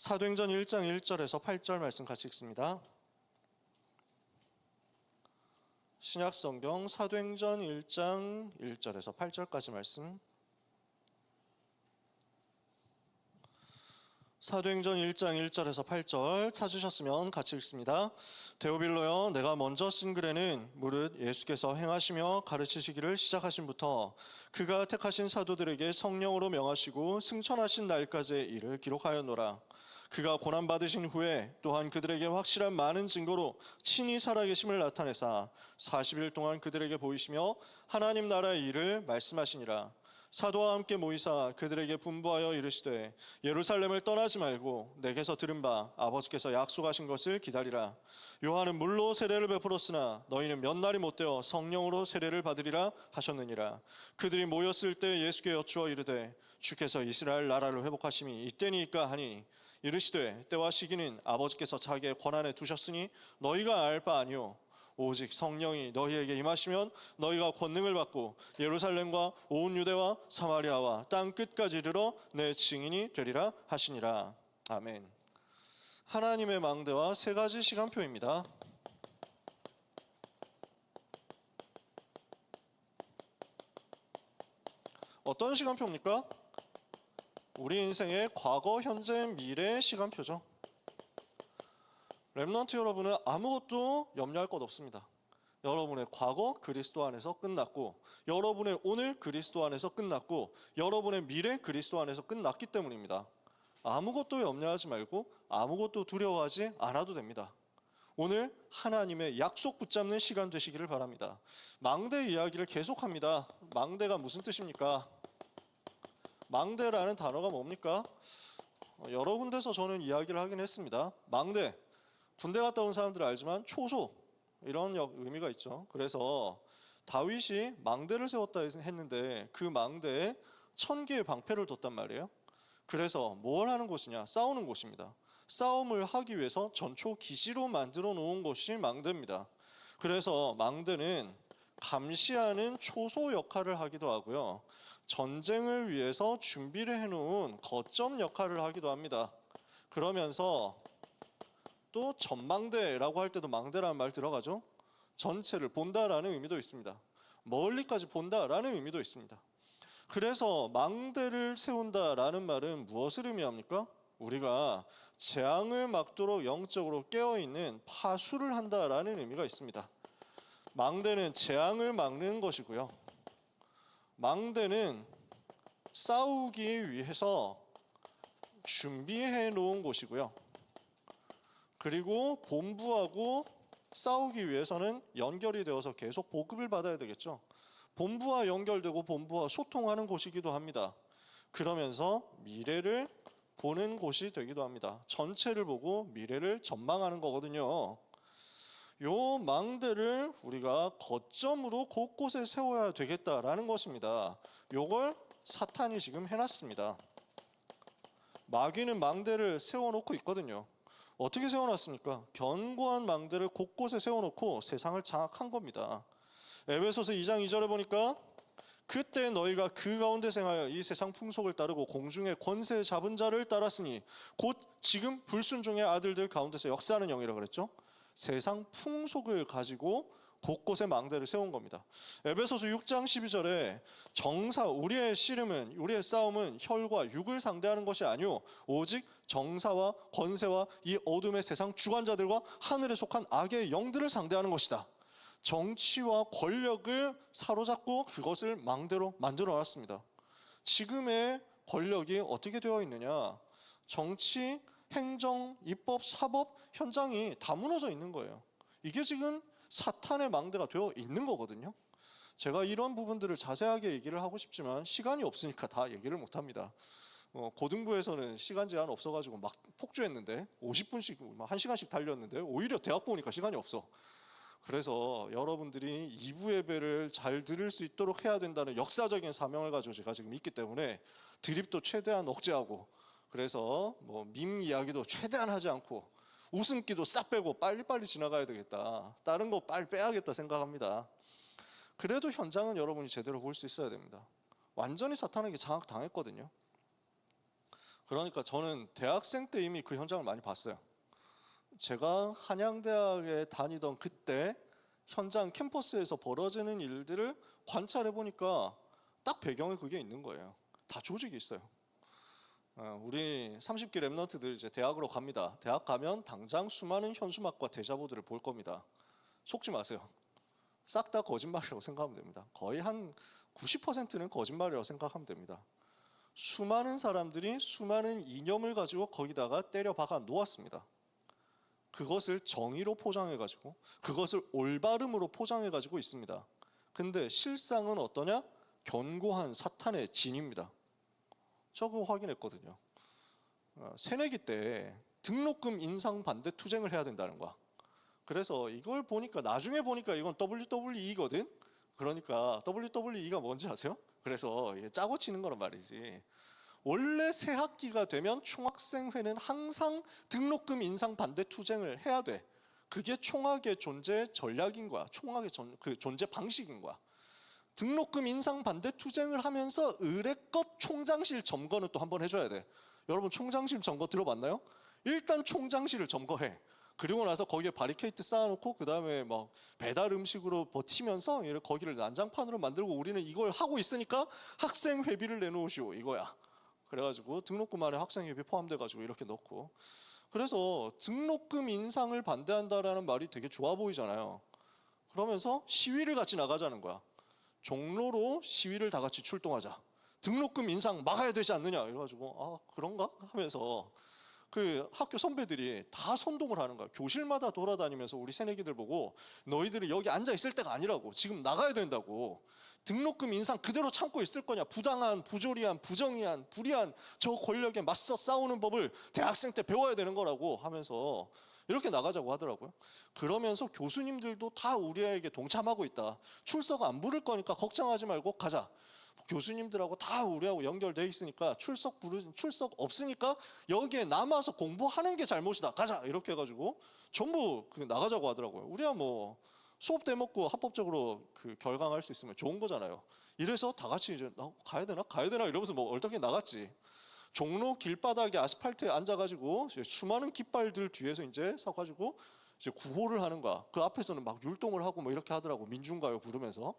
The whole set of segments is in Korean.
사도행전 1장 1절에서 8절 말씀 같이 읽습니다. 신약성경 사도행전 1장 1절에서 8절까지 말씀. 사도행전 1장 1절에서 8절 찾으셨으면 같이 읽습니다. 데오빌로여, 내가 먼저 쓴 글에는 무릇 예수께서 행하시며 가르치시기를 시작하신부터 그가 택하신 사도들에게 성령으로 명하시고 승천하신 날까지의 일을 기록하였노라. 그가 고난받으신 후에 또한 그들에게 확실한 많은 증거로 친히 살아계심을 나타내사 40일 동안 그들에게 보이시며 하나님 나라의 일을 말씀하시니라. 사도와 함께 모이사 그들에게 분부하여 이르시되 예루살렘을 떠나지 말고 내게서 들은 바 아버지께서 약속하신 것을 기다리라. 요한은 물로 세례를 베풀었으나 너희는 몇 날이 못되어 성령으로 세례를 받으리라 하셨느니라. 그들이 모였을 때 예수께 여쭈어 이르되 주께서 이스라엘 나라를 회복하심이 이때니까 하니 이르시되 때와 시기는 아버지께서 자기의 권한에 두셨으니 너희가 알 바 아니요 오직 성령이 너희에게 임하시면 너희가 권능을 받고 예루살렘과 온 유대와 사마리아와 땅 끝까지 이르러 내 증인이 되리라 하시니라. 아멘. 하나님의 망대와 세 가지 시간표입니다. 어떤 시간표입니까? 우리 인생의 과거, 현재, 미래 시간표죠. 렘넌트 여러분은 아무것도 염려할 것 없습니다. 여러분의 과거 그리스도 안에서 끝났고, 여러분의 오늘 그리스도 안에서 끝났고, 여러분의 미래 그리스도 안에서 끝났기 때문입니다. 아무것도 염려하지 말고 아무것도 두려워하지 않아도 됩니다. 오늘 하나님의 약속 붙잡는 시간 되시기를 바랍니다. 망대 이야기를 계속합니다. 망대가 무슨 뜻입니까? 망대라는 단어가 뭡니까? 여러 군데서 저는 이야기를 하긴 했습니다. 망대, 군대 갔다 온 사람들은 알지만 초소, 이런 의미가 있죠. 그래서 다윗이 망대를 세웠다 했는데 그 망대에 1000개의 방패를 뒀단 말이에요. 그래서 뭘 하는 곳이냐? 싸우는 곳입니다. 싸움을 하기 위해서 전초 기지로 만들어 놓은 곳이 망대입니다. 그래서 망대는 감시하는 초소 역할을 하기도 하고요, 전쟁을 위해서 준비를 해놓은 거점 역할을 하기도 합니다. 그러면서 또 전망대라고 할 때도 망대라는 말 들어가죠. 전체를 본다라는 의미도 있습니다. 멀리까지 본다라는 의미도 있습니다. 그래서 망대를 세운다라는 말은 무엇을 의미합니까? 우리가 재앙을 막도록 영적으로 깨어있는 파수를 한다라는 의미가 있습니다. 망대는 재앙을 막는 것이고요, 망대는 싸우기 위해서 준비해 놓은 곳이고요, 그리고 본부하고 싸우기 위해서는 연결이 되어서 계속 보급을 받아야 되겠죠. 본부와 연결되고 본부와 소통하는 곳이기도 합니다. 그러면서 미래를 보는 곳이 되기도 합니다. 전체를 보고 미래를 전망하는 거거든요. 요 망대를 우리가 거점으로 곳곳에 세워야 되겠다라는 것입니다. 요걸 사탄이 지금 해놨습니다. 마귀는 망대를 세워놓고 있거든요. 어떻게 세워놨습니까? 견고한 망대를 곳곳에 세워놓고 세상을 장악한 겁니다. 에베소서 2장 2절에 보니까 그때 너희가 그 가운데 생하여 이 세상 풍속을 따르고 공중의 권세 잡은 자를 따랐으니 곧 지금 불순종의 아들들 가운데서 역사하는 영이라고 그랬죠. 세상 풍속을 가지고 곳곳에 망대를 세운 겁니다. 에베소서 6장 12절에 정사, 우리의 씨름은, 우리의 싸움은 혈과 육을 상대하는 것이 아니오 오직 정사와 권세와 이 어둠의 세상 주관자들과 하늘에 속한 악의 영들을 상대하는 것이다. 정치와 권력을 사로잡고 그것을 망대로 만들어 놨습니다. 지금의 권력이 어떻게 되어 있느냐? 정치, 행정, 입법, 사법 현장이 다 무너져 있는 거예요. 이게 지금 사탄의 망대가 되어 있는 거거든요. 제가 이런 부분들을 자세하게 얘기를 하고 싶지만 시간이 없으니까 다 얘기를 못합니다. 고등부에서는 시간 제한 없어가지고 막 폭주했는데 50분씩 1시간씩 달렸는데 오히려 대학 보니까 시간이 없어. 그래서 여러분들이 2부 예배를 잘 들을 수 있도록 해야 된다는 역사적인 사명을 가지고 제가 지금 있기 때문에 드립도 최대한 억제하고, 그래서 밈 이야기도 최대한 하지 않고 웃음기도 싹 빼고 빨리빨리 지나가야 되겠다, 다른 거 빨리 빼야겠다 생각합니다. 그래도 현장은 여러분이 제대로 볼 수 있어야 됩니다. 완전히 사탄에게 장악당했거든요. 그러니까 저는 대학생 때 이미 그 현장을 많이 봤어요. 제가 한양대학에 다니던 그때 현장 캠퍼스에서 벌어지는 일들을 관찰해 보니까 딱 배경에 그게 있는 거예요. 다 조직이 있어요. 우리 30기 랩런트들 이제 대학으로 갑니다. 대학 가면 당장 수많은 현수막과 대자보들을 볼 겁니다. 속지 마세요. 싹 다 거짓말이라고 생각하면 됩니다. 거의 한 90%는 거짓말이라고 생각하면 됩니다. 수많은 사람들이 수많은 이념을 가지고 거기다가 때려 박아 놓았습니다. 그것을 정의로 포장해가지고 그것을 올바름으로 포장해가지고 있습니다. 근데 실상은 어떠냐? 견고한 사탄의 진입니다. 저 그거 확인했거든요. 새내기 때 등록금 인상 반대 투쟁을 해야 된다는 거야. 그래서 이걸 보니까 나중에 보니까 이건 WWE거든. 그러니까 WWE가 뭔지 아세요? 그래서 짜고 치는 거란 말이지. 원래 새 학기가 되면 총학생회는 항상 등록금 인상 반대 투쟁을 해야 돼. 그게 총학의 존재 전략인 거야. 총학의 그 존재 방식인 거야. 등록금 인상 반대 투쟁을 하면서 의례껏 총장실 점거는 또 한번 해줘야 돼. 여러분 총장실 점거 들어봤나요? 일단 총장실을 점거해. 그리고 나서 거기에 바리케이트 쌓아놓고 그 다음에 막 배달 음식으로 버티면서 거기를 난장판으로 만들고 우리는 이걸 하고 있으니까 학생 회비를 내놓으시오 이거야. 그래가지고 등록금 안에 학생 회비 포함돼가지고 이렇게 넣고. 그래서 등록금 인상을 반대한다라는 말이 되게 좋아 보이잖아요. 그러면서 시위를 같이 나가자는 거야. 종로로 시위를 다 같이 출동하자. 등록금 인상 막아야 되지 않느냐. 이래가지고 아 그런가 하면서 그 학교 선배들이 다 선동을 하는 거야. 교실마다 돌아다니면서 우리 새내기들 보고 너희들이 여기 앉아 있을 때가 아니라고. 지금 나가야 된다고. 등록금 인상 그대로 참고 있을 거냐. 부당한, 부조리한, 부정의한, 불의한 저 권력에 맞서 싸우는 법을 대학생 때 배워야 되는 거라고 하면서 이렇게 나가자고 하더라고요. 그러면서 교수님들도 다 우리에게 동참하고 있다. 출석 안 부를 거니까 걱정하지 말고 가자. 교수님들하고 다 우리하고 연결돼 있으니까 출석 없으니까 여기에 남아서 공부하는 게 잘못이다. 가자 이렇게 해가지고 전부 나가자고 하더라고요. 우리야 뭐 수업 대먹고 합법적으로 그 결강할 수 있으면 좋은 거잖아요. 이래서 다 같이 이제 가야 되나 이러면서 뭐 얼떨결에 나갔지. 종로 길바닥에 아스팔트에 앉아가지고 수많은 깃발들 뒤에서 이제 서가지고 이제 구호를 하는 거야. 그 앞에서는 막 율동을 하고 뭐 이렇게 하더라고. 민중가요 부르면서.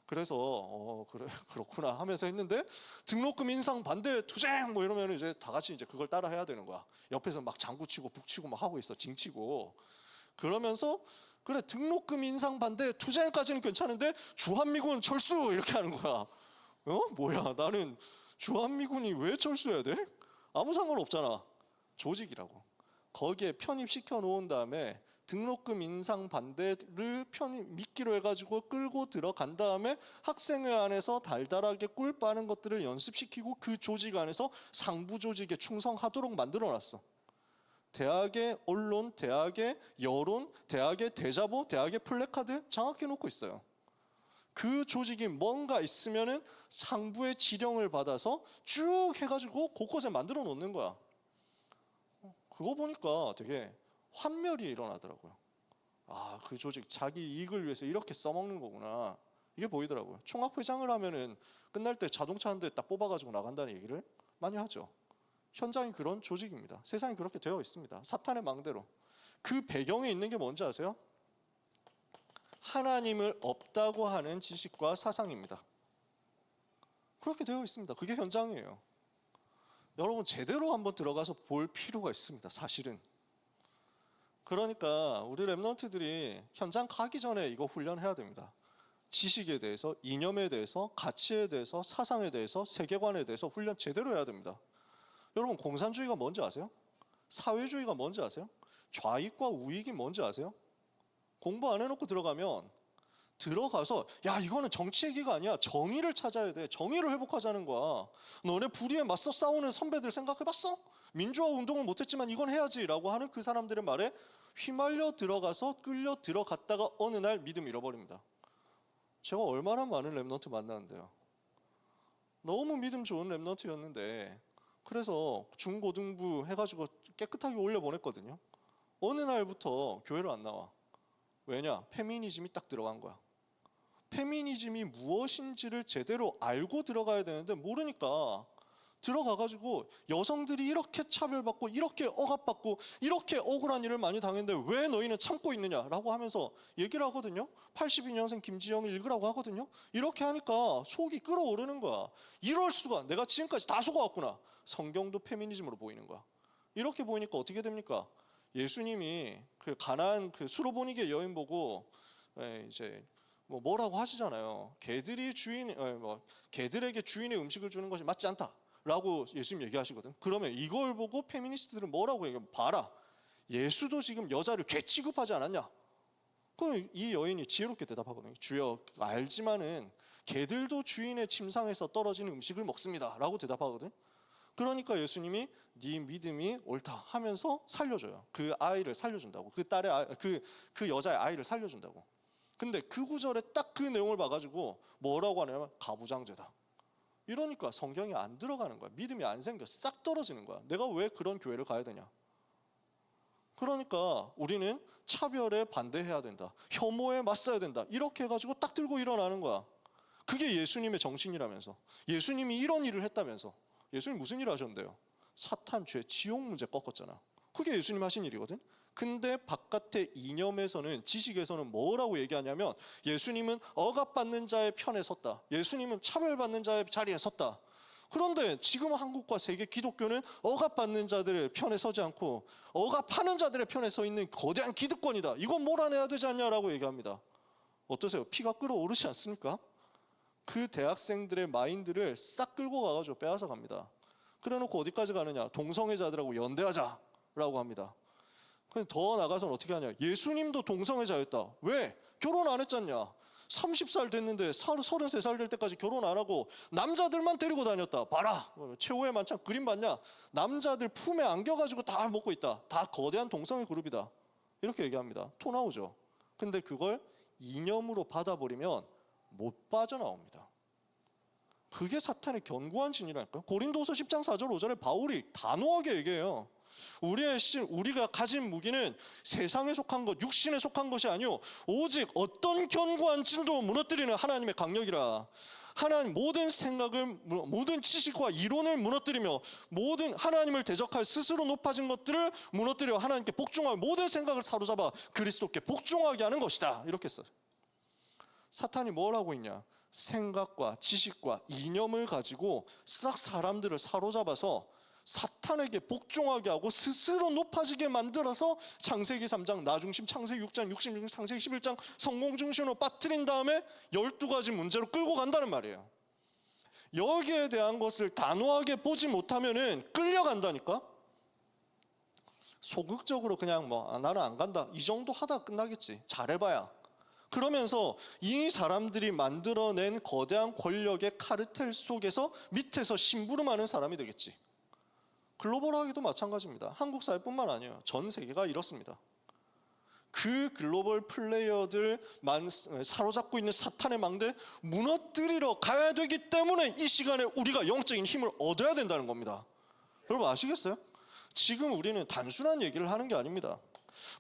그래서 그래 그렇구나 하면서 했는데 등록금 인상 반대 투쟁 뭐 이러면 이제 다 같이 이제 그걸 따라 해야 되는 거야. 옆에서 막 장구치고 북치고 막 하고 있어. 징치고. 그러면서 그래 등록금 인상 반대 투쟁까지는 괜찮은데 주한미군 철수 이렇게 하는 거야. 뭐야 나는 주한미군이 왜 철수해야 돼? 아무 상관없잖아. 조직이라고. 거기에 편입시켜 놓은 다음에 등록금 인상 반대를 미끼로 해가지고 끌고 들어간 다음에 학생회 안에서 달달하게 꿀 빠는 것들을 연습시키고 그 조직 안에서 상부 조직에 충성하도록 만들어놨어. 대학의 언론, 대학의 여론, 대학의 대자보, 대학의 플래카드 장악해 놓고 있어요. 그 조직이 뭔가 있으면은 상부의 지령을 받아서 쭉 해가지고 곳곳에 만들어 놓는 거야. 그거 보니까 되게 환멸이 일어나더라고요. 아, 그 조직 자기 이익을 위해서 이렇게 써먹는 거구나. 이게 보이더라고요. 총학회장을 하면은 끝날 때 자동차 한 대 딱 뽑아가지고 나간다는 얘기를 많이 하죠. 현장이 그런 조직입니다. 세상이 그렇게 되어 있습니다. 사탄의 망대로. 그 배경에 있는 게 뭔지 아세요? 하나님을 없다고 하는 지식과 사상입니다. 그렇게 되어 있습니다. 그게 현장이에요. 여러분 제대로 한번 들어가서 볼 필요가 있습니다. 사실은. 그러니까 우리 랩런트들이 현장 가기 전에 이거 훈련해야 됩니다. 지식에 대해서, 이념에 대해서, 가치에 대해서, 사상에 대해서, 세계관에 대해서 훈련 제대로 해야 됩니다. 여러분 공산주의가 뭔지 아세요? 사회주의가 뭔지 아세요? 좌익과 우익이 뭔지 아세요? 공부 안 해놓고 들어가서 야 이거는 정치 얘기가 아니야. 정의를 찾아야 돼. 정의를 회복하자는 거야. 너네 불의에 맞서 싸우는 선배들 생각해봤어? 민주화 운동을 못했지만 이건 해야지 라고 하는 그 사람들의 말에 휘말려 들어가서 끌려 들어갔다가 어느 날 믿음 잃어버립니다. 제가 얼마나 많은 랩런트 만나는데요. 너무 믿음 좋은 랩런트였는데 그래서 중고등부 해가지고 깨끗하게 올려보냈거든요. 어느 날부터 교회를 안 나와. 왜냐? 페미니즘이 딱 들어간 거야. 페미니즘이 무엇인지를 제대로 알고 들어가야 되는데 모르니까 들어가가지고 여성들이 이렇게 차별받고 이렇게 억압받고 이렇게 억울한 일을 많이 당했는데 왜 너희는 참고 있느냐라고 하면서 얘기를 하거든요. 82년생 김지영이 읽으라고 하거든요. 이렇게 하니까 속이 끓어오르는 거야. 이럴 수가, 내가 지금까지 다 속아왔구나. 성경도 페미니즘으로 보이는 거야. 이렇게 보이니까 어떻게 됩니까? 예수님이 그 가나안 그 수로보니게 여인 보고 이제 뭐라고 하시잖아요. 개들에게 주인의 음식을 주는 것이 맞지 않다라고 예수님 얘기하시거든. 그러면 이걸 보고 페미니스트들은 뭐라고 얘기해? 봐라, 예수도 지금 여자를 개 취급하지 않았냐? 그럼 이 여인이 지혜롭게 대답하거든요. 주여, 알지만은 개들도 주인의 침상에서 떨어지는 음식을 먹습니다라고 대답하거든. 그러니까 예수님이 네 믿음이 옳다 하면서 살려줘요. 그 아이를 살려준다고. 그 딸의 그 여자의 아이를 살려준다고. 근데 그 구절에 딱 그 내용을 봐가지고 뭐라고 하냐면 가부장제다. 이러니까 성경이 안 들어가는 거야. 믿음이 안 생겨. 싹 떨어지는 거야. 내가 왜 그런 교회를 가야 되냐? 그러니까 우리는 차별에 반대해야 된다. 혐오에 맞서야 된다. 이렇게 해가지고 딱 들고 일어나는 거야. 그게 예수님의 정신이라면서. 예수님이 이런 일을 했다면서. 예수님 무슨 일을 하셨는데요? 사탄, 죄, 지옥 문제 꺾었잖아. 그게 예수님 하신 일이거든. 근데 바깥의 이념에서는, 지식에서는 뭐라고 얘기하냐면 예수님은 억압받는 자의 편에 섰다. 예수님은 차별받는 자의 자리에 섰다. 그런데 지금 한국과 세계 기독교는 억압받는 자들의 편에 서지 않고 억압하는 자들의 편에 서 있는 거대한 기득권이다. 이건 몰아내야 되지 않냐라고 얘기합니다. 어떠세요? 피가 끓어오르지 않습니까? 그 대학생들의 마인드를 싹 끌고 가가지고 빼앗아 갑니다. 그래놓고 어디까지 가느냐? 동성애자들하고 연대하자라고 합니다. 근데 더 나가서는 어떻게 하냐? 예수님도 동성애자였다. 왜? 결혼 안 했잖냐? 30살 됐는데 33살 될 때까지 결혼 안 하고 남자들만 데리고 다녔다. 봐라, 최후의 만찬 그림 봤냐? 남자들 품에 안겨가지고 다 먹고 있다. 다 거대한 동성애 그룹이다. 이렇게 얘기합니다. 토 나오죠. 근데 그걸 이념으로 받아버리면 못 빠져나옵니다. 그게 사탄의 견고한 진이라니까요. 고린도서 10장 4절 5절에 바울이 단호하게 얘기해요. 우리가 가진 무기는 세상에 속한 것, 육신에 속한 것이 아니요 오직 어떤 견고한 진도 무너뜨리는 하나님의 강력이라. 하나님 모든 생각을, 모든 지식과 이론을 무너뜨리며 모든 하나님을 대적할 스스로 높아진 것들을 무너뜨려 하나님께 복종하고 모든 생각을 사로잡아 그리스도께 복종하게 하는 것이다. 이렇게 써요. 사탄이 뭘 하고 있냐? 생각과 지식과 이념을 가지고 싹 사람들을 사로잡아서 사탄에게 복종하게 하고 스스로 높아지게 만들어서 창세기 3장 나중심, 창세기 6장 66, 창세기 11장 성공중심으로 빠뜨린 다음에 12가지 문제로 끌고 간다는 말이에요. 여기에 대한 것을 단호하게 보지 못하면은 끌려간다니까. 소극적으로 그냥 나는 안 간다 이 정도 하다 끝나겠지. 잘해봐야. 그러면서 이 사람들이 만들어낸 거대한 권력의 카르텔 속에서 밑에서 심부름하는 사람이 되겠지. 글로벌하기도 마찬가지입니다. 한국 사회뿐만 아니에요. 전 세계가 이렇습니다. 그 글로벌 플레이어들 사로잡고 있는 사탄의 망대 무너뜨리러 가야 되기 때문에 이 시간에 우리가 영적인 힘을 얻어야 된다는 겁니다. 여러분 아시겠어요? 지금 우리는 단순한 얘기를 하는 게 아닙니다.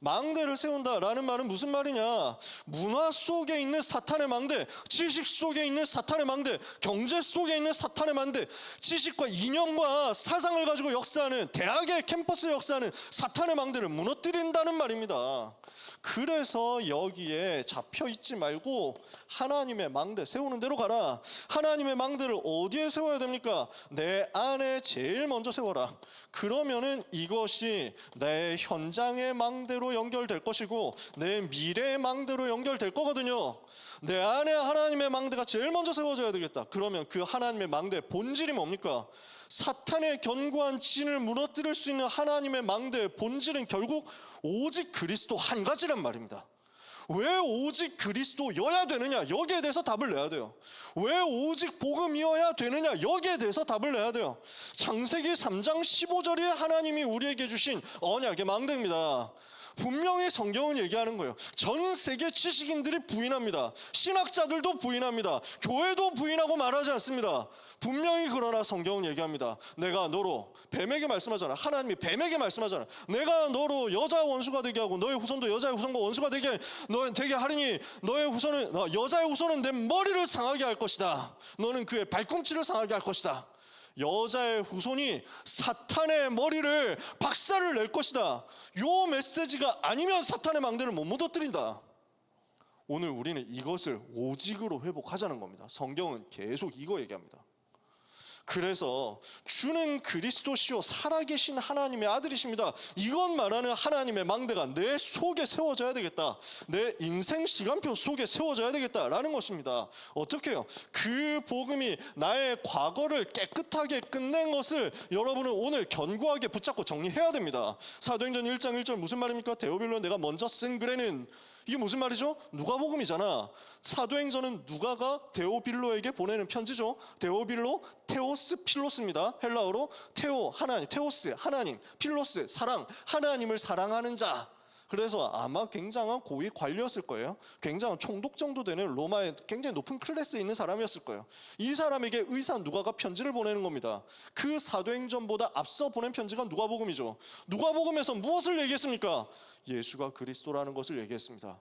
망대를 세운다라는 말은 무슨 말이냐? 문화 속에 있는 사탄의 망대, 지식 속에 있는 사탄의 망대, 경제 속에 있는 사탄의 망대, 지식과 이념과 사상을 가지고 역사하는 대학의 캠퍼스에 역사하는 사탄의 망대를 무너뜨린다는 말입니다. 그래서 여기에 잡혀있지 말고 하나님의 망대 세우는 대로 가라. 하나님의 망대를 어디에 세워야 됩니까? 내 안에 제일 먼저 세워라. 그러면은 이것이 내 현장의 망대로 연결될 것이고 내 미래의 망대로 연결될 거거든요. 내 안에 하나님의 망대가 제일 먼저 세워져야 되겠다. 그러면 그 하나님의 망대의 본질이 뭡니까? 사탄의 견고한 진을 무너뜨릴 수 있는 하나님의 망대의 본질은 결국 오직 그리스도 한 가지란 말입니다. 왜 오직 그리스도여야 되느냐? 여기에 대해서 답을 내야 돼요. 왜 오직 복음이어야 되느냐? 여기에 대해서 답을 내야 돼요. 창세기 3장 15절이 하나님이 우리에게 주신 언약의 망대입니다. 분명히 성경은 얘기하는 거예요. 전 세계 지식인들이 부인합니다. 신학자들도 부인합니다. 교회도 부인하고 말하지 않습니다. 분명히 그러나 성경은 얘기합니다. 내가 너로, 뱀에게 말씀하잖아. 하나님이 뱀에게 말씀하잖아. 내가 너로 여자 원수가 되게 하고 너의 후손도 여자의 후손과 원수가 되게 하리니 너의 후손은, 여자의 후손은 내 머리를 상하게 할 것이다. 너는 그의 발꿈치를 상하게 할 것이다. 여자의 후손이 사탄의 머리를 박살을 낼 것이다. 요 메시지가 아니면 사탄의 망대를 못 무너뜨린다. 오늘 우리는 이것을 오직으로 회복하자는 겁니다. 성경은 계속 이거 얘기합니다. 그래서 주는 그리스도시요 살아계신 하나님의 아들이십니다. 이것 말하는 하나님의 망대가 내 속에 세워져야 되겠다. 내 인생 시간표 속에 세워져야 되겠다라는 것입니다. 어떻게 해요? 그 복음이 나의 과거를 깨끗하게 끝낸 것을 여러분은 오늘 견고하게 붙잡고 정리해야 됩니다. 사도행전 1장 1절 무슨 말입니까? 데오빌로 내가 먼저 쓴 글에는, 이게 무슨 말이죠? 누가복음이잖아. 사도행전은 누가가 데오빌로에게 보내는 편지죠. 데오빌로, 테오스, 필로스입니다. 헬라어로 테오, 하나님, 테오스, 하나님, 필로스, 사랑, 하나님을 사랑하는 자. 그래서 아마 굉장한 고위 관리였을 거예요. 굉장한 총독 정도 되는 로마의 굉장히 높은 클래스에 있는 사람이었을 거예요. 이 사람에게 의사 누가가 편지를 보내는 겁니다. 그 사도행전보다 앞서 보낸 편지가 누가복음이죠. 누가복음에서 무엇을 얘기했습니까? 예수가 그리스도라는 것을 얘기했습니다.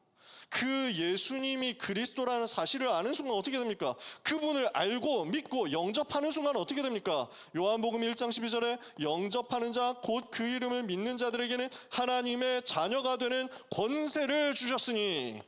그 예수님이 그리스도라는 사실을 아는 순간 어떻게 됩니까? 그분을 알고 믿고 영접하는 순간 어떻게 됩니까? 요한복음 1장 12절에 영접하는 자 곧 그 이름을 믿는 자들에게는 하나님의 자녀가 되는 권세를 주셨으니,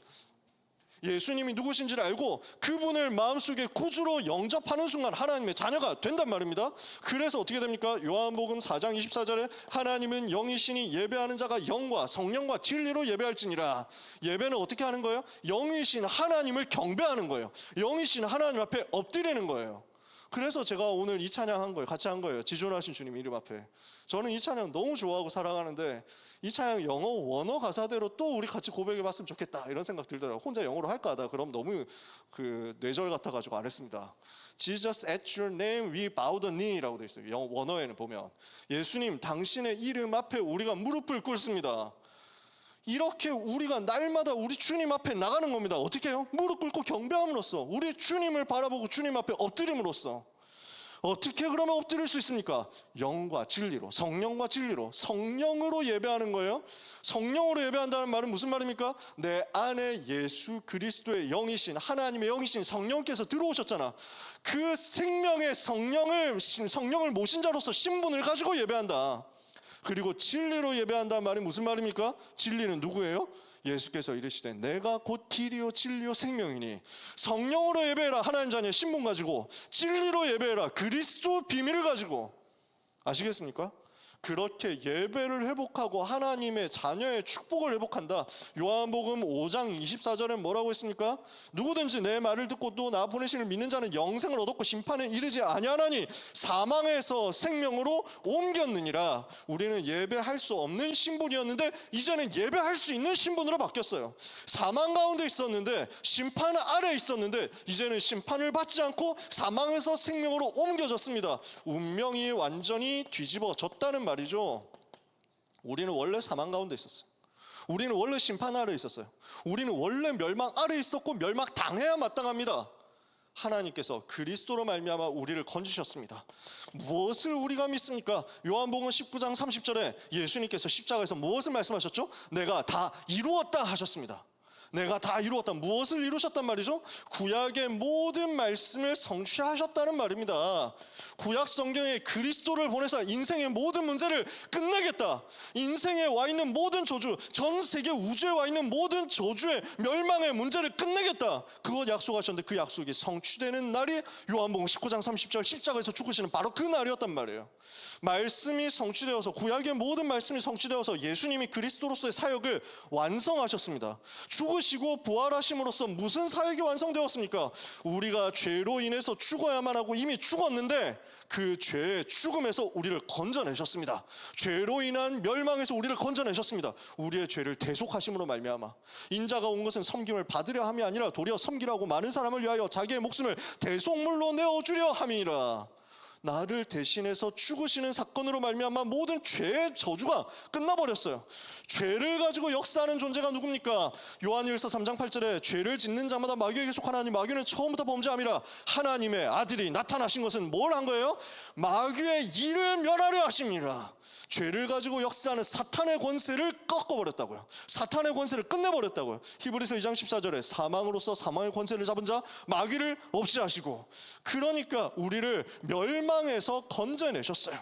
예수님이 누구신지를 알고 그분을 마음속에 구주로 영접하는 순간 하나님의 자녀가 된단 말입니다. 그래서 어떻게 됩니까? 요한복음 4장 24절에 하나님은 영이시니 예배하는 자가 영과 성령과 진리로 예배할지니라. 예배는 어떻게 하는 거예요? 영이신 하나님을 경배하는 거예요. 영이신 하나님 앞에 엎드리는 거예요. 그래서 제가 오늘 이 찬양 한 거예요. 같이 한 거예요. 지존하신 주님 이름 앞에. 저는 이 찬양 너무 좋아하고 사랑하는데 이 찬양 영어 원어 가사대로 또 우리 같이 고백해 봤으면 좋겠다 이런 생각 들더라고요. 혼자 영어로 할까 하다 그럼 너무 뇌절 같아가지고 안 했습니다. Jesus at your name we bow the knee라고 되어 있어요. 영어 원어에는 보면 예수님 당신의 이름 앞에 우리가 무릎을 꿇습니다. 이렇게 우리가 날마다 우리 주님 앞에 나가는 겁니다. 어떻게 해요? 무릎 꿇고 경배함으로써, 우리 주님을 바라보고 주님 앞에 엎드림으로써. 어떻게 그러면 엎드릴 수 있습니까? 영과 진리로, 성령과 진리로, 성령으로 예배하는 거예요. 성령으로 예배한다는 말은 무슨 말입니까? 내 안에 예수 그리스도의 영이신, 하나님의 영이신 성령께서 들어오셨잖아. 그 생명의 성령을 모신 자로서 신분을 가지고 예배한다. 그리고 진리로 예배한다는 말이 무슨 말입니까? 진리는 누구예요? 예수께서 이르시되 내가 곧 길이요 진리요 생명이니, 성령으로 예배해라 하나님 자녀의 신분 가지고, 진리로 예배해라 그리스도 비밀을 가지고. 아시겠습니까? 그렇게 예배를 회복하고 하나님의 자녀의 축복을 회복한다. 요한복음 5장 24절에 뭐라고 했습니까? 누구든지 내 말을 듣고 또 나 보내시는 믿는 자는 영생을 얻었고 심판에 이르지 아니하나니 사망에서 생명으로 옮겼느니라. 우리는 예배할 수 없는 신분이었는데 이제는 예배할 수 있는 신분으로 바뀌었어요. 사망 가운데 있었는데, 심판 아래 있었는데 이제는 심판을 받지 않고 사망에서 생명으로 옮겨졌습니다. 운명이 완전히 뒤집어졌다는 말이죠. 우리는 원래 사망 가운데 있었어요. 우리는 원래 심판 아래 있었어요. 우리는 원래 멸망 아래 있었고 멸망 당해야 마땅합니다. 하나님께서 그리스도로 말미암아 우리를 건지셨습니다. 무엇을 우리가 믿습니까? 요한복음 19장 30절에 예수님께서 십자가에서 무엇을 말씀하셨죠? 내가 다 이루었다 하셨습니다. 내가 다 이루었다. 무엇을 이루셨단 말이죠? 구약의 모든 말씀을 성취하셨다는 말입니다. 구약 성경에 그리스도를 보내서 인생의 모든 문제를 끝내겠다. 인생에 와 있는 모든 저주, 전 세계 우주에 와 있는 모든 저주의 멸망의 문제를 끝내겠다. 그것 약속하셨는데 그 약속이 성취되는 날이 요한복음 19장 30절 십자가에서 죽으시는 바로 그 날이었단 말이에요. 말씀이 성취되어서, 구약의 모든 말씀이 성취되어서 예수님이 그리스도로서의 사역을 완성하셨습니다. 죽으시고 부활하심으로써 무슨 사역이 완성되었습니까? 우리가 죄로 인해서 죽어야만 하고 이미 죽었는데 그 죄의 죽음에서 우리를 건져내셨습니다. 죄로 인한 멸망에서 우리를 건져내셨습니다. 우리의 죄를 대속하심으로 말미암아 인자가 온 것은 섬김을 받으려 함이 아니라 도리어 섬기라고 많은 사람을 위하여 자기의 목숨을 대속물로 내어주려 함이니라. 나를 대신해서 죽으시는 사건으로 말미암아 모든 죄의 저주가 끝나버렸어요. 죄를 가지고 역사하는 존재가 누굽니까? 요한일서 3장 8절에 죄를 짓는 자마다 마귀에게 속하나니 마귀는 처음부터 범죄함이라. 하나님의 아들이 나타나신 것은 뭘 한 거예요? 마귀의 일을 멸하려 하심이라. 죄를 가지고 역사하는 사탄의 권세를 꺾어버렸다고요. 사탄의 권세를 끝내버렸다고요. 히브리서 2장 14절에 사망으로서 사망의 권세를 잡은 자 마귀를 없이 하시고, 그러니까 우리를 멸망에서 건져내셨어요.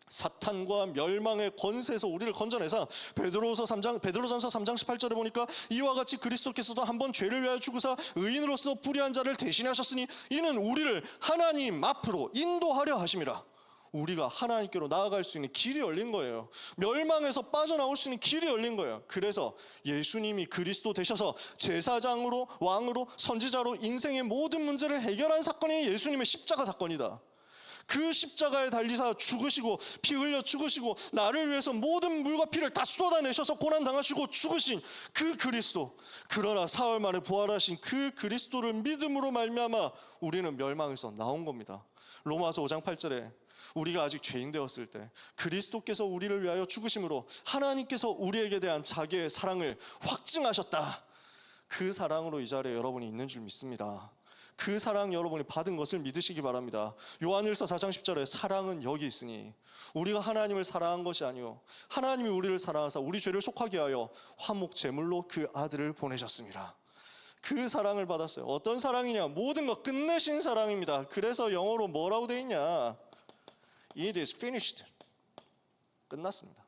사탄과 멸망의 권세에서 우리를 건져내서 베드로전서 3장 18절에 보니까 이와 같이 그리스도께서도 한번 죄를 위하여 죽으사 의인으로서 불의한 자를 대신하셨으니 이는 우리를 하나님 앞으로 인도하려 하심이라. 우리가 하나님께로 나아갈 수 있는 길이 열린 거예요. 멸망에서 빠져나올 수 있는 길이 열린 거예요. 그래서 예수님이 그리스도 되셔서 제사장으로, 왕으로, 선지자로 인생의 모든 문제를 해결한 사건이 예수님의 십자가 사건이다. 그 십자가에 달리사 죽으시고 피 흘려 죽으시고 나를 위해서 모든 물과 피를 다 쏟아내셔서 고난당하시고 죽으신 그 그리스도, 그러나 사흘 만에 부활하신 그 그리스도를 믿음으로 말미암아 우리는 멸망에서 나온 겁니다. 로마서 5장 8절에 우리가 아직 죄인 되었을 때 그리스도께서 우리를 위하여 죽으심으로 하나님께서 우리에게 대한 자기의 사랑을 확증하셨다. 그 사랑으로 이 자리에 여러분이 있는 줄 믿습니다. 그 사랑 여러분이 받은 것을 믿으시기 바랍니다. 요한일서 4장 10절에 사랑은 여기 있으니 우리가 하나님을 사랑한 것이 아니요 하나님이 우리를 사랑하사 우리 죄를 속하게 하여 화목 제물로 그 아들을 보내셨습니다. 그 사랑을 받았어요. 어떤 사랑이냐? 모든 것 끝내신 사랑입니다. 그래서 영어로 뭐라고 되어 있냐? It is finished. 끝났습니다.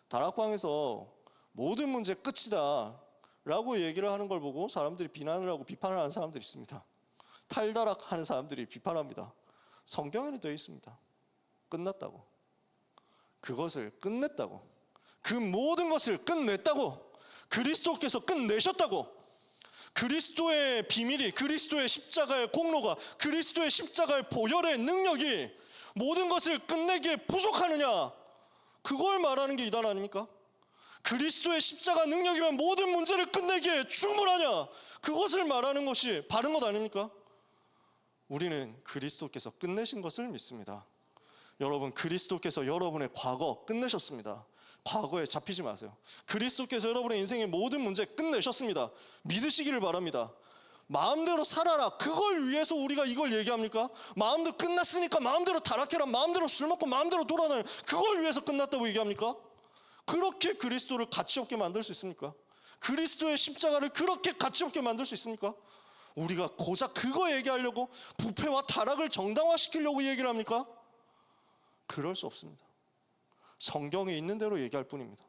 다락방에서 모든 문제 끝이다 라고 얘기를 하는 걸 보고 사람들이 비난을 하고 비판을 하는 사람들이 있습니다. 탈다락하는 사람들이 비판합니다. 성경에는 되어 있습니다. 끝났다고. 그것을 끝냈다고. 그 모든 것을 끝냈다고. 그리스도께서 끝내셨다고. 그리스도의 비밀이, 그리스도의 십자가의 공로가, 그리스도의 십자가의 보혈의 능력이 모든 것을 끝내기에 부족하느냐? 그걸 말하는 게 이단 아닙니까? 그리스도의 십자가 능력이면 모든 문제를 끝내기에 충분하냐? 그것을 말하는 것이 바른 것 아닙니까? 우리는 그리스도께서 끝내신 것을 믿습니다. 여러분, 그리스도께서 여러분의 과거 끝내셨습니다. 과거에 잡히지 마세요. 그리스도께서 여러분의 인생의 모든 문제 끝내셨습니다. 믿으시기를 바랍니다. 마음대로 살아라, 그걸 위해서 우리가 이걸 얘기합니까? 마음대로 끝났으니까 마음대로 타락해라, 마음대로 술 먹고 마음대로 돌아다녀, 그걸 위해서 끝났다고 얘기합니까? 그렇게 그리스도를 가치없게 만들 수 있습니까? 그리스도의 십자가를 그렇게 가치없게 만들 수 있습니까? 우리가 고작 그거 얘기하려고 부패와 타락을 정당화시키려고 얘기를 합니까? 그럴 수 없습니다. 성경에 있는 대로 얘기할 뿐입니다.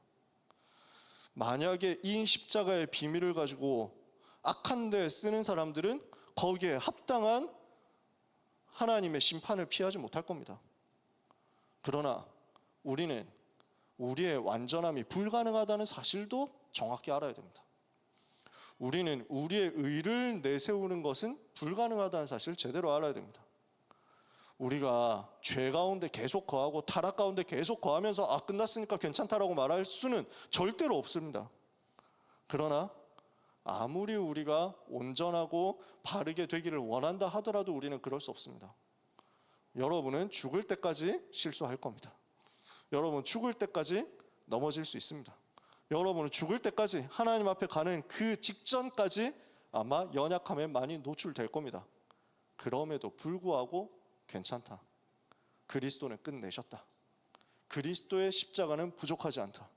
만약에 이 십자가의 비밀을 가지고 악한 데 쓰는 사람들은 거기에 합당한 하나님의 심판을 피하지 못할 겁니다. 그러나 우리는 우리의 완전함이 불가능하다는 사실도 정확히 알아야 됩니다. 우리는 우리의 의를 내세우는 것은 불가능하다는 사실을 제대로 알아야 됩니다. 우리가 죄 가운데 계속 거하고 타락 가운데 계속 거하면서 끝났으니까 괜찮다라고 말할 수는 절대로 없습니다. 그러나 아무리 우리가 온전하고 바르게 되기를 원한다 하더라도 우리는 그럴 수 없습니다. 여러분은 죽을 때까지 실수할 겁니다. 여러분 죽을 때까지 넘어질 수 있습니다. 여러분은 죽을 때까지 하나님 앞에 가는 그 직전까지 아마 연약함에 많이 노출될 겁니다. 그럼에도 불구하고 괜찮다. 그리스도는 끝내셨다. 그리스도의 십자가는 부족하지 않다.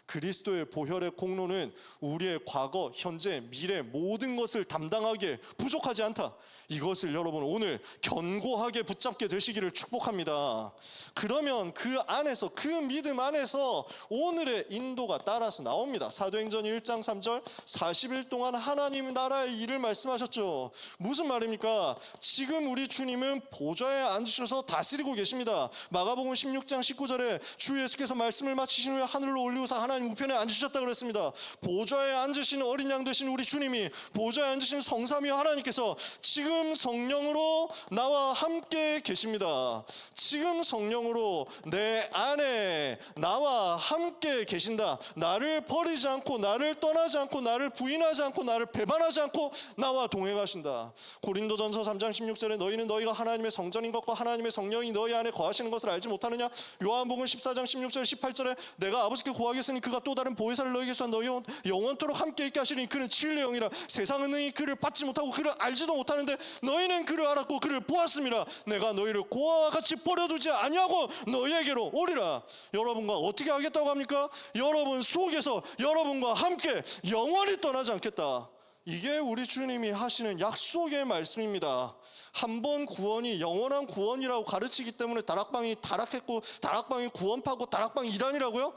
그리스도의 보혈의 공로는 우리의 과거, 현재, 미래 모든 것을 담당하기에 부족하지 않다. 이것을 여러분 오늘 견고하게 붙잡게 되시기를 축복합니다. 그러면 그 안에서, 그 믿음 안에서 오늘의 인도가 따라서 나옵니다. 사도행전 1장 3절 40일 동안 하나님 나라의 일을 말씀하셨죠. 무슨 말입니까? 지금 우리 주님은 보좌에 앉으셔서 다스리고 계십니다. 마가복음 16장 19절에 주 예수께서 말씀을 마치신 후에 하늘로 올리우사 하나님 우편에 앉으셨다고 그랬습니다. 보좌에 앉으신 어린 양 되신 우리 주님이, 보좌에 앉으신 성삼위 하나님께서 지금 성령으로 나와 함께 계십니다. 지금 성령으로 내 안에 나와 함께 계신다. 나를 버리지 않고, 나를 떠나지 않고, 나를 부인하지 않고, 나를 배반하지 않고 나와 동행하신다. 고린도전서 3장 16절에 너희는 너희가 하나님의 성전인 것과 하나님의 성령이 너희 안에 거하시는 것을 알지 못하느냐? 요한복음 14장 16절 18절에 내가 아버지께 구하겠으니 말씀이 그가 또 다른 보혜사를 너에게 주사 너희 영원토록 함께 있게 하시니 그는 진리의 영이라 세상은 능히 그를 받지 못하고 그를 알지도 못하는데 너희는 그를 알았고 그를 보았음이라 내가 너희를 고아와 같이 버려두지 아니하고 너희에게로 오리라. 여러분과 어떻게 하겠다고 합니까? 여러분 속에서 여러분과 함께 영원히 떠나지 않겠다. 이게 우리 주님이 하시는 약속의 말씀입니다. 한 번 구원이 영원한 구원이라고 가르치기 때문에 다락방이 타락했고 다락방이 구원파고 다락방이 이단이라고요?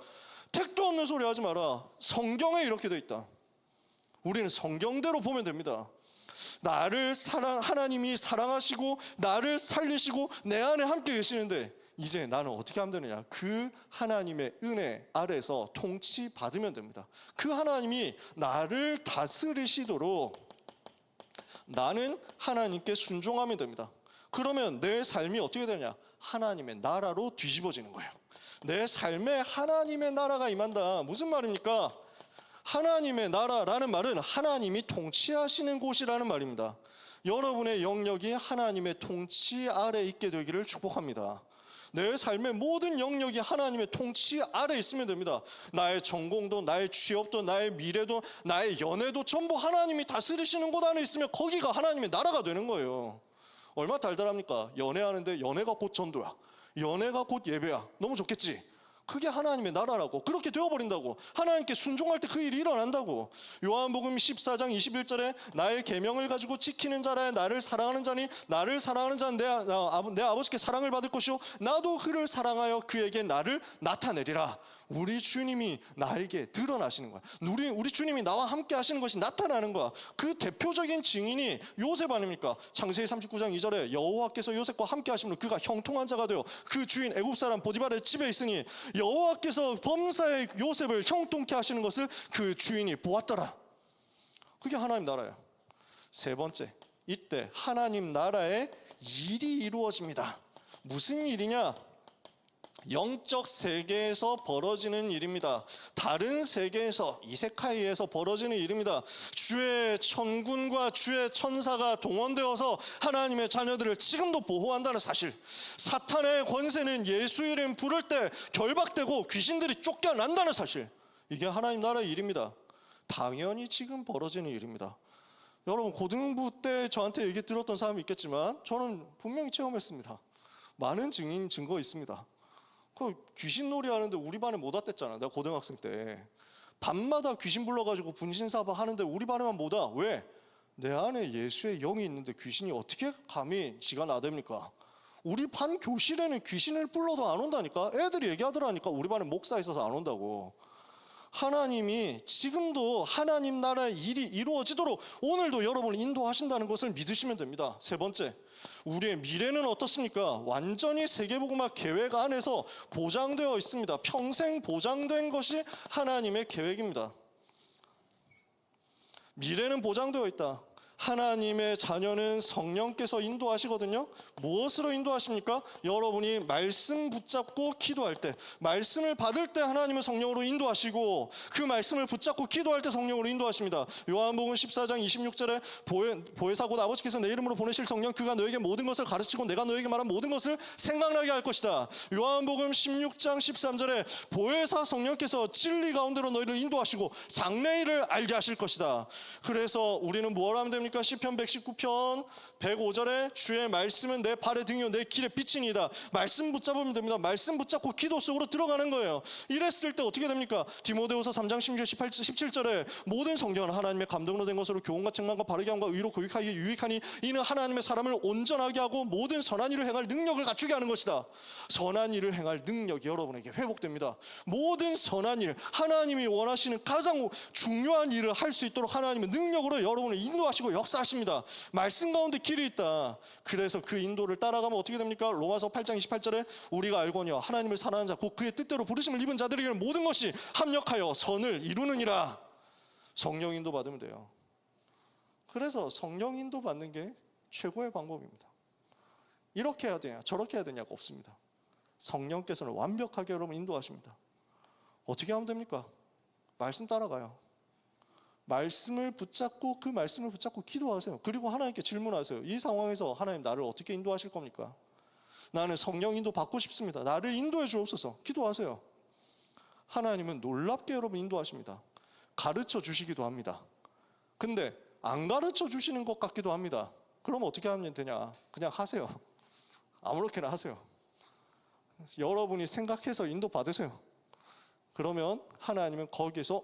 택도 없는 소리 하지 마라. 성경에 이렇게 돼 있다. 우리는 성경대로 보면 됩니다. 나를 하나님이 사랑하시고 나를 살리시고 내 안에 함께 계시는데 이제 나는 어떻게 하면 되느냐? 그 하나님의 은혜 아래서 통치받으면 됩니다. 그 하나님이 나를 다스리시도록 나는 하나님께 순종하면 됩니다. 그러면 내 삶이 어떻게 되냐? 하나님의 나라로 뒤집어지는 거예요. 내 삶에 하나님의 나라가 임한다. 무슨 말입니까? 하나님의 나라라는 말은 하나님이 통치하시는 곳이라는 말입니다. 여러분의 영역이 하나님의 통치 아래 있게 되기를 축복합니다. 내 삶의 모든 영역이 하나님의 통치 아래 있으면 됩니다. 나의 전공도 나의 취업도 나의 미래도 나의 연애도 전부 하나님이 다스리시는 곳 안에 있으면 거기가 하나님의 나라가 되는 거예요. 얼마나 달달합니까? 연애하는데 연애가 곧 전도야, 연애가 곧 예배야. 너무 좋겠지? 그게 하나님의 나라라고. 그렇게 되어버린다고. 하나님께 순종할 때 그 일이 일어난다고. 요한복음 14장 21절에 나의 계명을 가지고 지키는 자라 나를 사랑하는 자니 나를 사랑하는 자는 내 아버지께 사랑을 받을 것이요 나도 그를 사랑하여 그에게 나를 나타내리라. 우리 주님이 나에게 드러나시는 거야. 우리 주님이 나와 함께 하시는 것이 나타나는 거야. 그 대표적인 증인이 요셉 아닙니까? 창세기 39장 2절에 여호와께서 요셉과 함께 하심으로 그가 형통한 자가 되어 그 주인 애굽 사람 보디발의 집에 있으니 여호와께서 범사의 요셉을 형통케 하시는 것을 그 주인이 보았더라. 그게 하나님 나라예요. 세 번째, 이때 하나님 나라의 일이 이루어집니다. 무슨 일이냐? 영적 세계에서 벌어지는 일입니다. 다른 세계에서 이세카이에서 벌어지는 일입니다. 주의 천군과 주의 천사가 동원되어서 하나님의 자녀들을 지금도 보호한다는 사실. 사탄의 권세는 예수 이름 부를 때 결박되고 귀신들이 쫓겨난다는 사실. 이게 하나님 나라의 일입니다. 당연히 지금 벌어지는 일입니다. 여러분 고등부 때 저한테 얘기 들었던 사람이 있겠지만 저는 분명히 체험했습니다. 많은 증거 있습니다. 그 귀신놀이 하는데 우리 반에 못 왔댔잖아. 내가 고등학생 때 밤마다 귀신 불러가지고 분신사바 하는데 우리 반에만 못 와. 왜? 내 안에 예수의 영이 있는데 귀신이 어떻게 감히 지가 나댑니까? 우리 반 교실에는 귀신을 불러도 안 온다니까. 애들이 얘기하더라니까. 우리 반에 목사 있어서 안 온다고. 하나님이 지금도 하나님 나라의 일이 이루어지도록 오늘도 여러분을 인도하신다는 것을 믿으시면 됩니다. 세 번째, 우리의 미래는 어떻습니까? 완전히 세계복음화 계획 안에서 보장되어 있습니다. 평생 보장된 것이 하나님의 계획입니다. 미래는 보장되어 있다. 하나님의 자녀는 성령께서 인도하시거든요. 무엇으로 인도하십니까? 여러분이 말씀 붙잡고 기도할 때, 말씀을 받을 때 하나님은 성령으로 인도하시고 그 말씀을 붙잡고 기도할 때 성령으로 인도하십니다. 요한복음 14장 26절에 보혜사 곧 아버지께서 내 이름으로 보내실 성령 그가 너에게 모든 것을 가르치고 내가 너에게 말한 모든 것을 생각나게 할 것이다. 요한복음 16장 13절에 보혜사 성령께서 진리 가운데로 너희를 인도하시고 장래일을 알게 하실 것이다. 그래서 우리는 뭘 하면 됩니까? 시편 119편 105절에 주의 말씀은 내 발의 등이요 내 길의 빛이니이다. 말씀 붙잡으면 됩니다. 말씀 붙잡고 기도 속으로 들어가는 거예요. 이랬을 때 어떻게 됩니까? 디모데후서 3장 16절 17절에 모든 성경은 하나님의 감동으로 된 것으로 교훈과 책망과 바르게 함과 의로 교육하기에 유익하니 이는 하나님의 사람을 온전하게 하고 모든 선한 일을 행할 능력을 갖추게 하는 것이다. 선한 일을 행할 능력이 여러분에게 회복됩니다. 모든 선한 일, 하나님이 원하시는 가장 중요한 일을 할 수 있도록 하나님의 능력으로 여러분을 인도하시고 역사하십니다. 말씀 가운데 길이 있다. 그래서 그 인도를 따라가면 어떻게 됩니까? 로마서 8장 28절에 우리가 알거니와 하나님을 사랑하는 자 곧 그의 뜻대로 부르심을 입은 자들에게는 모든 것이 합력하여 선을 이루느니라. 성령 인도 받으면 돼요. 그래서 성령 인도 받는 게 최고의 방법입니다. 이렇게 해야 되냐 저렇게 해야 되냐가 없습니다. 성령께서는 완벽하게 여러분 인도하십니다. 어떻게 하면 됩니까? 말씀 따라가요. 말씀을 붙잡고 그 말씀을 붙잡고 기도하세요. 그리고 하나님께 질문하세요. 이 상황에서 하나님 나를 어떻게 인도하실 겁니까? 나는 성령 인도 받고 싶습니다. 나를 인도해 주옵소서. 기도하세요. 하나님은 놀랍게 여러분 인도하십니다. 가르쳐 주시기도 합니다. 근데 안 가르쳐 주시는 것 같기도 합니다. 그럼 어떻게 하면 되냐? 그냥 하세요. 아무렇게나 하세요. 여러분이 생각해서 인도 받으세요. 그러면 하나님은 거기에서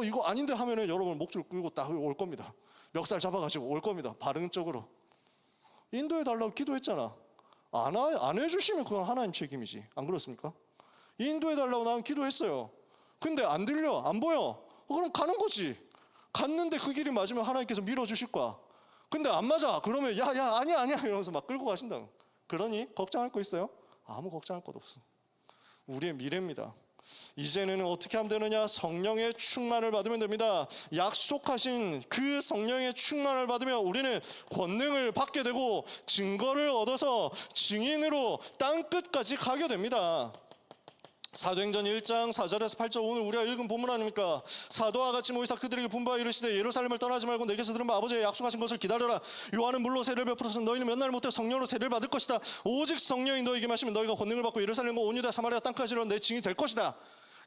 이거 아닌데 하면은 여러분 목줄 끌고 딱 올 겁니다. 멱살 잡아가지고 올 겁니다. 바른 쪽으로. 인도해 달라고 기도했잖아. 안 해주시면 그건 하나님 책임이지. 안 그렇습니까? 인도해 달라고 나는 기도했어요. 근데 안 들려, 안 보여. 그럼 가는 거지. 갔는데 그 길이 맞으면 하나님께서 밀어주실 거야. 근데 안 맞아. 그러면 야 아니야 이러면서 막 끌고 가신다. 그러니 걱정할 거 있어요? 아무 걱정할 것 없어. 우리의 미래입니다. 이제는 어떻게 하면 되느냐? 성령의 충만을 받으면 됩니다. 약속하신 그 성령의 충만을 받으면 우리는 권능을 받게 되고 증거를 얻어서 증인으로 땅끝까지 가게 됩니다. 사도행전 1장 4절에서 8절 오늘 우리가 읽은 본문 아닙니까? 사도와 같이 모이사 그들에게 분부하여 이르시되 예루살렘을 떠나지 말고 내게서 들은 바 아버지의 약속하신 것을 기다려라. 요한은 물로 세례를 베풀었으나 너희는 몇 날 못해 성령으로 세례를 받을 것이다. 오직 성령이 너희에게 마시면 너희가 권능을 받고 예루살렘과 온 유다 사마리아 땅까지 이르러 내 증인이 될 것이다.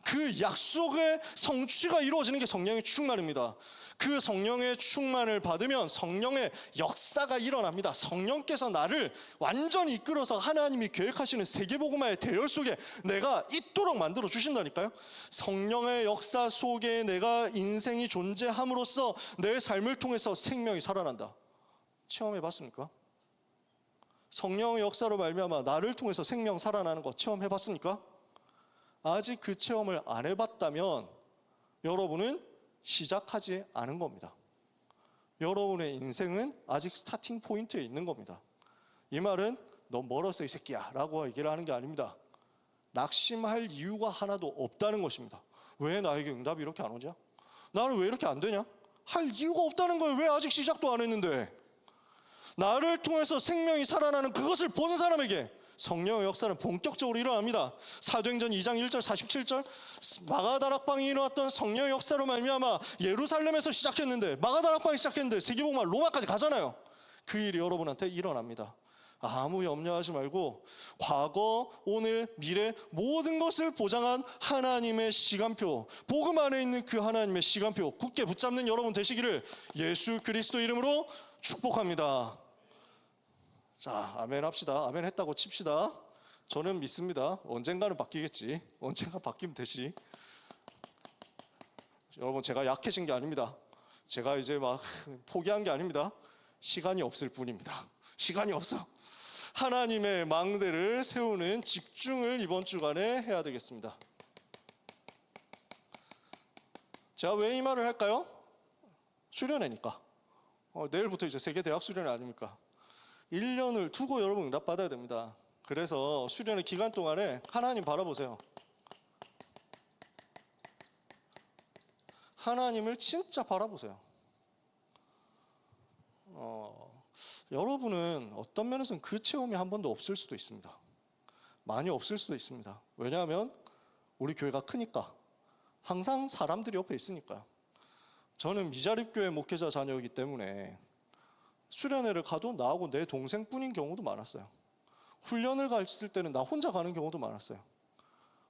그 약속의 성취가 이루어지는 게 성령의 충만입니다. 그 성령의 충만을 받으면 성령의 역사가 일어납니다. 성령께서 나를 완전히 이끌어서 하나님이 계획하시는 세계복음화의 대열 속에 내가 있도록 만들어 주신다니까요. 성령의 역사 속에 내가 인생이 존재함으로써 내 삶을 통해서 생명이 살아난다. 체험해 봤습니까? 성령의 역사로 말미암아 나를 통해서 생명 살아나는 거 체험해 봤습니까? 아직 그 체험을 안 해봤다면 여러분은 시작하지 않은 겁니다. 여러분의 인생은 아직 스타팅 포인트에 있는 겁니다. 이 말은 너 멀었어 이 새끼야 라고 얘기를 하는 게 아닙니다. 낙심할 이유가 하나도 없다는 것입니다. 왜 나에게 응답이 이렇게 안 오냐? 나는 왜 이렇게 안 되냐? 할 이유가 없다는 거예요. 왜 아직 시작도 안 했는데? 나를 통해서 생명이 살아나는 그것을 본 사람에게 성령의 역사는 본격적으로 일어납니다. 사도행전 2장 1절 47절 마가다락방이 일어났던 성령의 역사로 말미암아 예루살렘에서 시작했는데 마가다락방이 시작했는데 세계복음화 로마까지 가잖아요. 그 일이 여러분한테 일어납니다. 아무 염려하지 말고 과거, 오늘, 미래 모든 것을 보장한 하나님의 시간표, 복음 안에 있는 그 하나님의 시간표 굳게 붙잡는 여러분 되시기를 예수 그리스도 이름으로 축복합니다. 자, 아멘 합시다. 아멘 했다고 칩시다. 저는 믿습니다. 언젠가는 바뀌겠지. 언젠가 바뀌면 되지. 여러분 제가 약해진 게 아닙니다. 제가 이제 막 포기한 게 아닙니다. 시간이 없을 뿐입니다. 시간이 없어. 하나님의 망대를 세우는 집중을 이번 주간에 해야 되겠습니다. 제가 왜 이 말을 할까요? 수련회니까. 내일부터 이제 세계대학 수련회 아닙니까? 1년을 두고 여러분 응답 받아야 됩니다. 그래서 수련회 기간 동안에 하나님 바라보세요. 하나님을 진짜 바라보세요. 여러분은 어떤 면에서는 그 체험이 한 번도 없을 수도 있습니다. 많이 없을 수도 있습니다. 왜냐하면 우리 교회가 크니까 항상 사람들이 옆에 있으니까요. 저는 미자립교회 목회자 자녀이기 때문에 수련회를 가도 나하고 내 동생뿐인 경우도 많았어요. 훈련을 갔을 때는 나 혼자 가는 경우도 많았어요.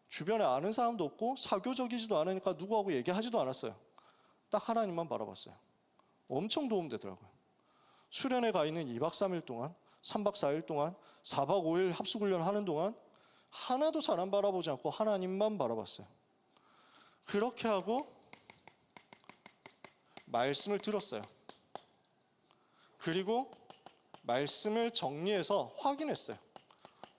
주변에 아는 사람도 없고 사교적이지도 않으니까 누구하고 얘기하지도 않았어요. 딱 하나님만 바라봤어요. 엄청 도움되더라고요. 수련회 가 있는 2박 3일 동안, 3박 4일 동안, 4박 5일 합숙훈련 하는 동안 하나도 사람 바라보지 않고 하나님만 바라봤어요. 그렇게 하고 말씀을 들었어요. 그리고 말씀을 정리해서 확인했어요.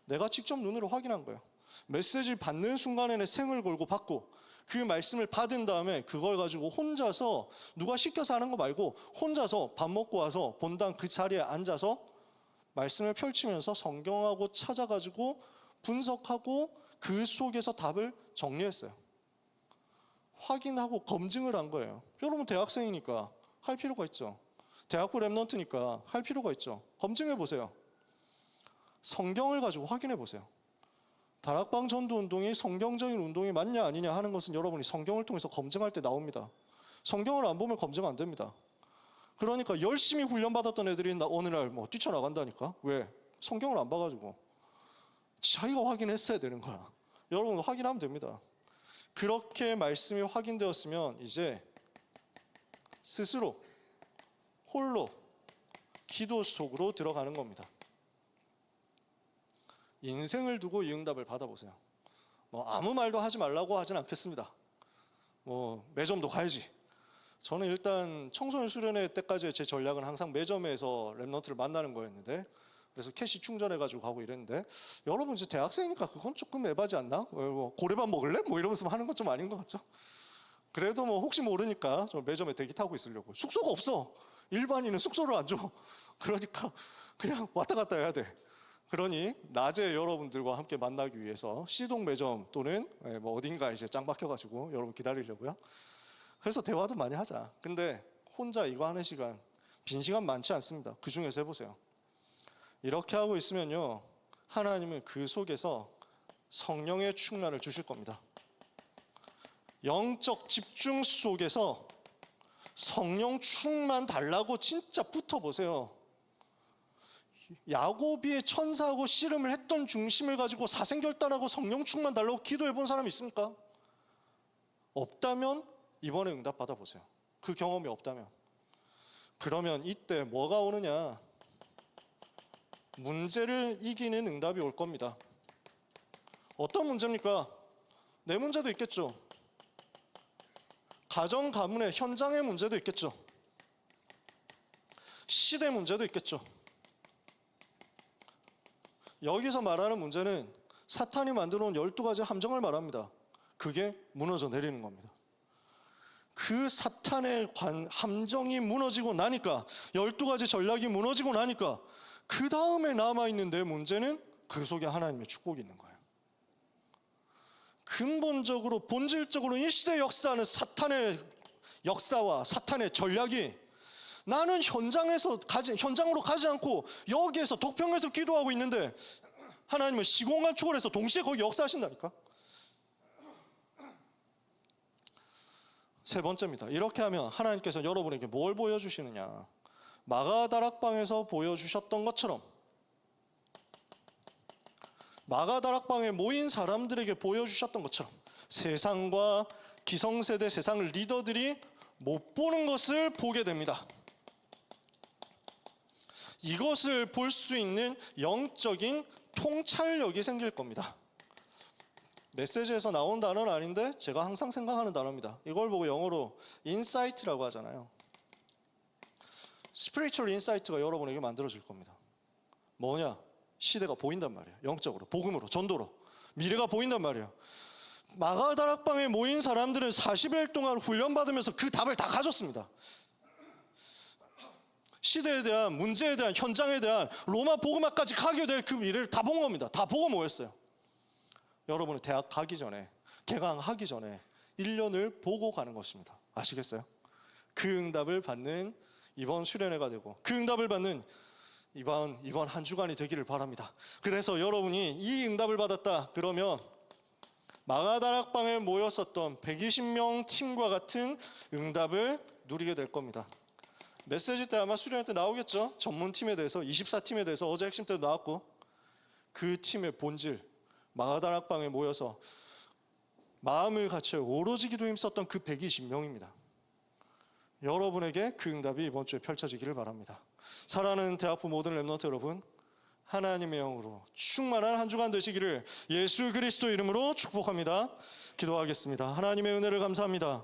내가 직접 눈으로 확인한 거예요. 메시지 받는 순간에는 생을 걸고 받고 그 말씀을 받은 다음에 그걸 가지고 혼자서 누가 시켜서 하는 거 말고 혼자서 밥 먹고 와서 본당 그 자리에 앉아서 말씀을 펼치면서 성경하고 찾아가지고 분석하고 그 속에서 답을 정리했어요. 확인하고 검증을 한 거예요. 여러분 대학생이니까 할 필요가 있죠. 대학부 랩넌트니까 할 필요가 있죠. 검증해 보세요. 성경을 가지고 확인해 보세요. 다락방 전도 운동이 성경적인 운동이 맞냐 아니냐 하는 것은 여러분이 성경을 통해서 검증할 때 나옵니다. 성경을 안 보면 검증 안 됩니다. 그러니까 열심히 훈련받았던 애들이 어느 날 뛰쳐나간다니까. 왜? 성경을 안 봐가지고. 자기가 확인했어야 되는 거야. 여러분 확인하면 됩니다. 그렇게 말씀이 확인되었으면 이제 스스로 홀로 기도 속으로 들어가는 겁니다. 인생을 두고 이 응답을 받아보세요. 아무 말도 하지 말라고 하진 않겠습니다. 매점도 가야지. 저는 일단 청소년 수련회 때까지의 제 전략은 항상 매점에서 랩런트를 만나는 거였는데, 그래서 캐시 충전해가지고 가고 이랬는데, 여러분 이제 대학생이니까 그건 조금 에바지 않나? 고래밥 먹을래? 이러면서 하는 건 좀 아닌 것 같죠? 그래도 혹시 모르니까 저 매점에 대기 타고 있으려고. 숙소가 없어. 일반인은 숙소를 안 줘. 그러니까 그냥 왔다 갔다 해야 돼. 그러니 낮에 여러분들과 함께 만나기 위해서 C동 매점 또는 어딘가 이제 짱 박혀가지고 여러분 기다리려고요. 그래서 대화도 많이 하자. 근데 혼자 이거 하는 시간, 빈 시간 많지 않습니다. 그 중에서 해보세요. 이렇게 하고 있으면요, 하나님은 그 속에서 성령의 충만을 주실 겁니다. 영적 집중 속에서 성령 충만 달라고 진짜 붙어보세요. 야곱이 천사하고 씨름을 했던 중심을 가지고 사생결단하고 성령 충만 달라고 기도해 본 사람이 있습니까? 없다면 이번에 응답 받아보세요. 그 경험이 없다면. 그러면 이때 뭐가 오느냐? 문제를 이기는 응답이 올 겁니다. 어떤 문제입니까? 내 문제도 있겠죠. 가정 가문의 현장의 문제도 있겠죠. 시대 문제도 있겠죠. 여기서 말하는 문제는 사탄이 만들어 놓은 12가지 함정을 말합니다. 그게 무너져 내리는 겁니다. 그 사탄의 함정이 무너지고 나니까, 12가지 전략이 무너지고 나니까 그 다음에 남아있는 내 문제는 그 속에 하나님의 축복이 있는 거예요. 근본적으로 본질적으로 이 시대 역사는 사탄의 역사와 사탄의 전략이, 나는 현장으로 가지 않고 여기에서 독평에서 기도하고 있는데 하나님은 시공간 초월해서 동시에 거기 역사하신다니까. 세 번째입니다. 이렇게 하면 하나님께서 여러분에게 뭘 보여주시느냐? 마가다락방에서 보여주셨던 것처럼, 마가다락방에 모인 사람들에게 보여주셨던 것처럼 세상과 기성세대 세상 리더들이 못 보는 것을 보게 됩니다. 이것을 볼 수 있는 영적인 통찰력이 생길 겁니다. 메시지에서 나온 단어는 아닌데 제가 항상 생각하는 단어입니다. 이걸 보고 영어로 인사이트라고 하잖아요. 스피리추얼 인사이트가 여러분에게 만들어질 겁니다. 뭐냐? 시대가 보인단 말이에요. 영적으로, 복음으로, 전도로 미래가 보인단 말이에요. 마가다락방에 모인 사람들은 40일 동안 훈련받으면서 그 답을 다 가졌습니다. 시대에 대한, 문제에 대한, 현장에 대한, 로마 복음화까지 가게 될 그 미래를 다 본 겁니다. 다 보고 모였어요. 여러분은 대학 가기 전에, 개강하기 전에 1년을 보고 가는 것입니다. 아시겠어요? 그 응답을 받는 이번 수련회가 되고, 그 응답을 받는 이번 한 주간이 되기를 바랍니다. 그래서 여러분이 이 응답을 받았다 그러면 마가다락방에 모였었던 120명 팀과 같은 응답을 누리게 될 겁니다. 메시지 때 아마 수련회 때 나오겠죠. 전문팀에 대해서, 24팀에 대해서 어제 핵심 때도 나왔고, 그 팀의 본질, 마가다락방에 모여서 마음을 갖춰 오로지 기도에 힘썼던 그 120명입니다. 여러분에게 그 응답이 이번 주에 펼쳐지기를 바랍니다. 사랑하는 대학부 모든 랩런트 여러분, 하나님의 영으로 충만한 한 주간 되시기를 예수 그리스도 이름으로 축복합니다. 기도하겠습니다. 하나님의 은혜를 감사합니다.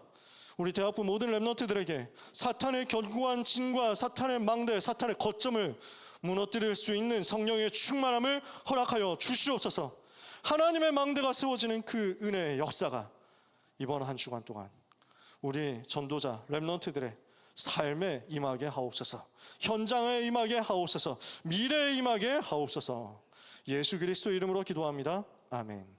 우리 대학부 모든 랩런트들에게 사탄의 견고한 진과 사탄의 망대, 사탄의 거점을 무너뜨릴 수 있는 성령의 충만함을 허락하여 주시옵소서. 하나님의 망대가 세워지는 그 은혜의 역사가 이번 한 주간 동안 우리 전도자 랩런트들의 삶에 임하게 하옵소서. 현장에 임하게 하옵소서. 미래에 임하게 하옵소서. 예수 그리스도 이름으로 기도합니다. 아멘.